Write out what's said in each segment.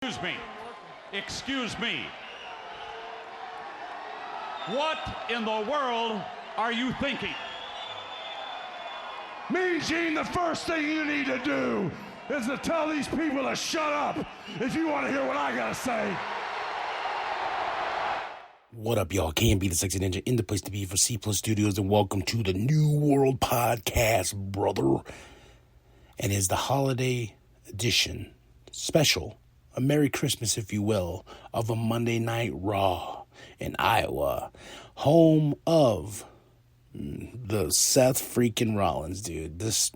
Excuse me. What in the world are you thinking? Mean Gene, the first thing you need to do is to tell these people to shut up if you want to hear what I gotta say. What up, y'all? Can be the Sexy Ninja in the place to be for Cplus Studios, and welcome to the New World Podcast, brother. And it's the holiday edition, special, a Merry Christmas, if you will, of a Monday Night Raw in Iowa, home of the Seth freaking Rollins, dude. This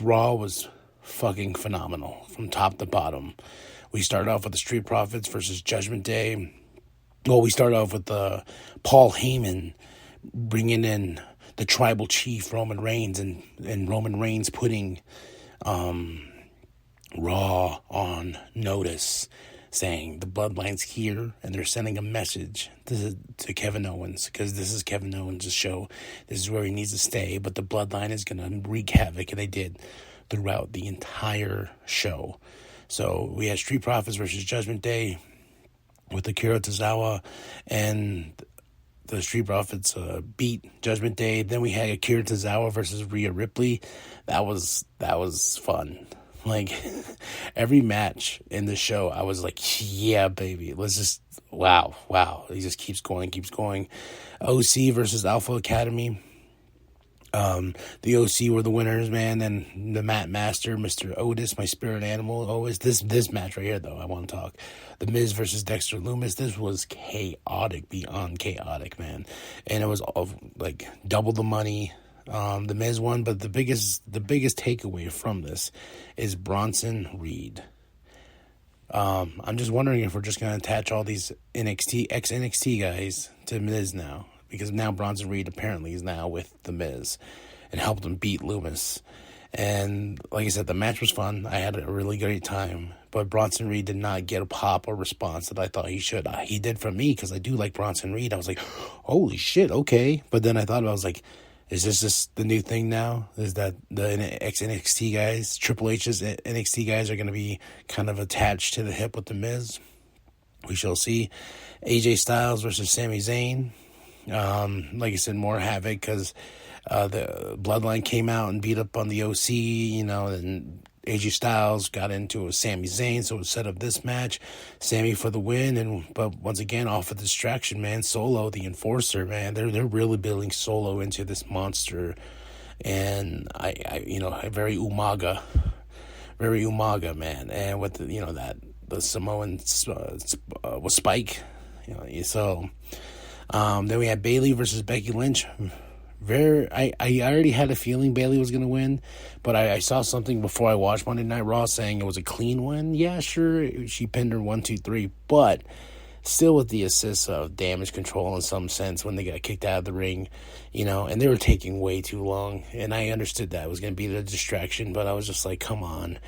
Raw was fucking phenomenal from top to bottom. We started off with the Street Profits versus Judgment Day. Well, we started off with Paul Heyman bringing in the tribal chief Roman Reigns and Roman Reigns putting Raw on notice, saying the Bloodline's here and they're sending a message to Kevin Owens, because this is Kevin Owens' show. This is where he needs to stay, but the Bloodline is going to wreak havoc, and they did throughout the entire show. So we had Street Profits versus Judgment Day with Akira Tozawa, and the Street Profits beat Judgment Day. Then we had Akira Tozawa versus Rhea Ripley. That was fun. Like, every match in the show, I was like, yeah, baby. Let's just, wow. He just keeps going. OC versus Alpha Academy. The OC were the winners, man. And the Mat Master, Mr. Otis, my spirit animal, always. This match right here, though, I want to talk. The Miz versus Dexter Lumis. This was chaotic, beyond chaotic, man. And it was like double the money. The Miz won, but the biggest takeaway from this is Bronson Reed. I'm just wondering if we're just going to attach all these ex-NXT guys to Miz now, because now Bronson Reed apparently is now with the Miz and helped him beat Lumis. And like I said, the match was fun. I had a really great time, but Bronson Reed did not get a pop or response that I thought he should. He did for me, because I do like Bronson Reed. I was like, holy shit, okay. But then I thought, I was like, is this just the new thing now? Is that the ex-NXT guys, Triple H's NXT guys, are going to be kind of attached to the hip with the Miz? We shall see. AJ Styles versus Sami Zayn. Like I said, more havoc, because the Bloodline came out and beat up on the OC, and AJ Styles got into a Sami Zayn, so it set up this match. Sami for the win, but once again, off of distraction, man. Solo, the enforcer, man, they're really building Solo into this monster, and I very Umaga, man. And with the Samoan with Spike, so then we had Bayley versus Becky Lynch. I already had a feeling Bayley was going to win, but I saw something before I watched Monday Night Raw saying it was a clean win. Yeah, sure, she pinned her 1, 2, 3, but still with the assist of damage control in some sense when they got kicked out of the ring, and they were taking way too long, and I understood that it was going to be the distraction, but I was just like, come on,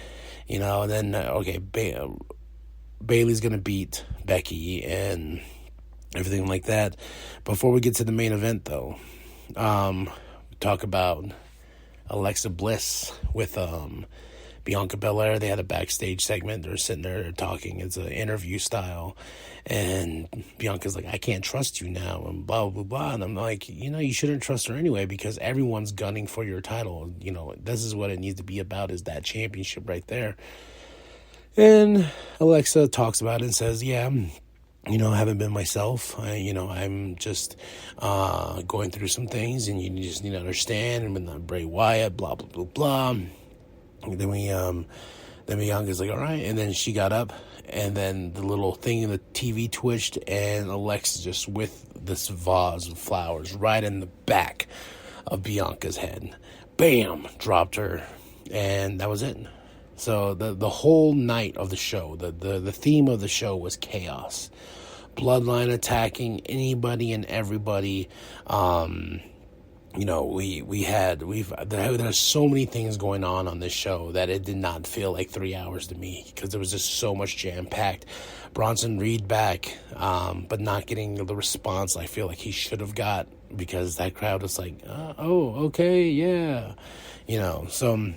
and then, okay, Bayley's going to beat Becky and everything like that. Before we get to the main event, though, talk about Alexa Bliss with Bianca Belair. They had a backstage segment. They're sitting there talking. It's an interview style, and Bianca's like, I can't trust you now, and blah blah blah. And I'm like, you shouldn't trust her anyway, because everyone's gunning for your title. This is what it needs to be about, is that championship right there. And Alexa talks about it and says, yeah, I haven't been myself. I'm just going through some things, and you just need to understand. And with Bray Wyatt, blah blah blah blah. And then Bianca's like, all right. And then she got up, and then the little thing in the TV twitched, and Alexa just with this vase of flowers right in the back of Bianca's head, bam, dropped her, and that was it. So the whole night of the show, the theme of the show was chaos. Bloodline attacking anybody and everybody. There's so many things going on this show that it did not feel like 3 hours to me, because there was just so much jam-packed. Bronson Reed back, but not getting the response I feel like he should have got, because that crowd was like, oh, okay, yeah. So,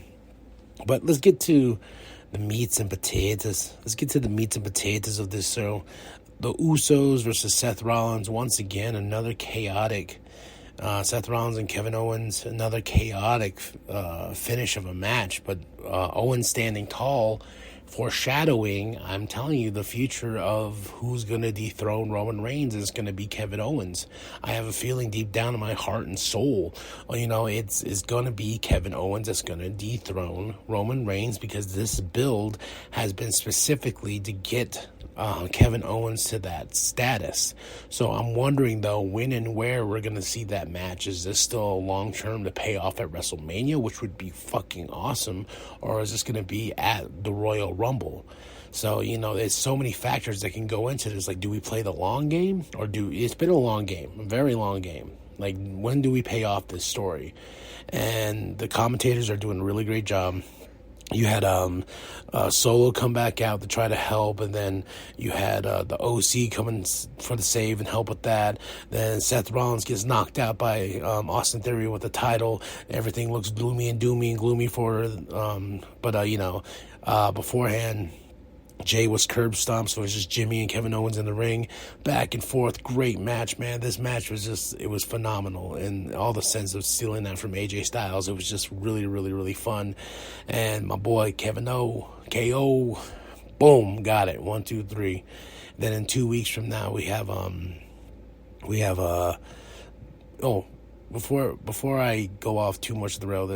but let's get to the meats and potatoes. Let's get to the meats and potatoes of this show. The Usos versus Seth Rollins. Once again, another chaotic. Seth Rollins and Kevin Owens, another chaotic finish of a match. But Owens standing tall, foreshadowing, I'm telling you, the future of who's going to dethrone Roman Reigns is going to be Kevin Owens. I have a feeling deep down in my heart and soul, you know, it's going to be Kevin Owens that's going to dethrone Roman Reigns, because this build has been specifically to get Kevin Owens to that status. So I'm wondering, though, when and where we're going to see that match. Is this still long-term to pay off at WrestleMania, which would be fucking awesome, or is this going to be at the Royal Rumble? So, you know, there's so many factors that can go into this. Like, do we play the long game, or it's been a long game, a very long game. Like, when do we pay off this story? And the commentators are doing a really great job. You had Solo come back out to try to help, and then you had the OC coming for the save and help with that. Then Seth Rollins gets knocked out by Austin Theory with the title. Everything looks gloomy and doomy and gloomy for beforehand, Jay was curb stomped, so it was just Jimmy and Kevin Owens in the ring, back and forth. Great match, man. This match was it was phenomenal in all the sense of stealing that from AJ Styles. It was just really, really, really fun. And my boy Kevin KO, boom, got it. 1, 2, 3. Then in 2 weeks from now before I go off too much of the rail,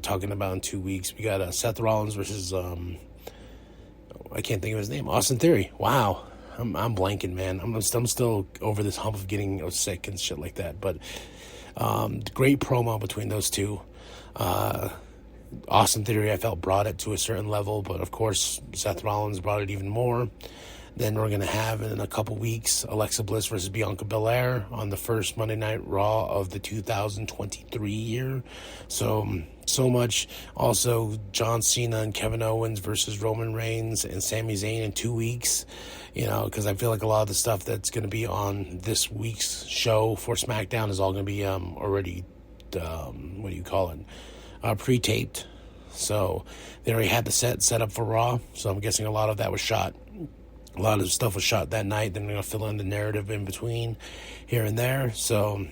talking about in 2 weeks, we got Seth Rollins versus I can't think of his name. Austin Theory. Wow. I'm blanking, man. I'm still over this hump of getting sick and shit like that. But great promo between those two. Austin Theory, I felt, brought it to a certain level, but of course Seth Rollins brought it even more. Then we're going to have, in a couple weeks, Alexa Bliss versus Bianca Belair on the first Monday Night Raw of the 2023 year. So much. Also, John Cena and Kevin Owens versus Roman Reigns and Sami Zayn in 2 weeks. You know, because I feel like a lot of the stuff that's going to be on this week's show for SmackDown is all going to be already, pre-taped. So they already had the set up for Raw. So I'm guessing a lot of that was shot. A lot of stuff was shot that night. Then they're going to fill in the narrative in between here and there. So,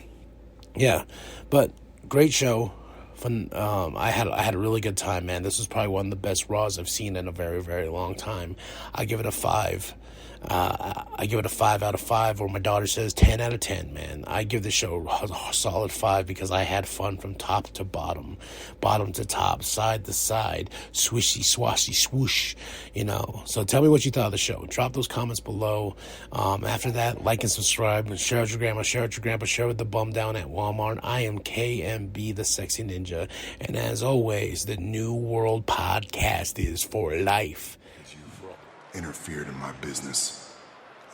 yeah. But great show. Fun. I had a really good time, man. This was probably one of the best Raws I've seen in a very, very long time. I give it a 5. I give it a 5 out of 5, or my daughter says 10 out of 10, man. I give the show a solid 5 because I had fun from top to bottom to top, side to side, swishy, swashy, swoosh, you know. So tell me what you thought of the show. Drop those comments below. After that, like and subscribe, and share with your grandma, share with your grandpa, share with the bum down at Walmart. I am KMB, the Sexy Ninja, and as always, the New World Podcast is for life. Interfered in my business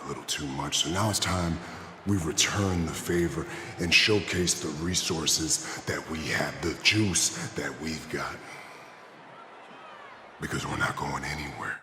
a little too much, so now it's time we return the favor and showcase the resources that we have, the juice that we've got, because we're not going anywhere.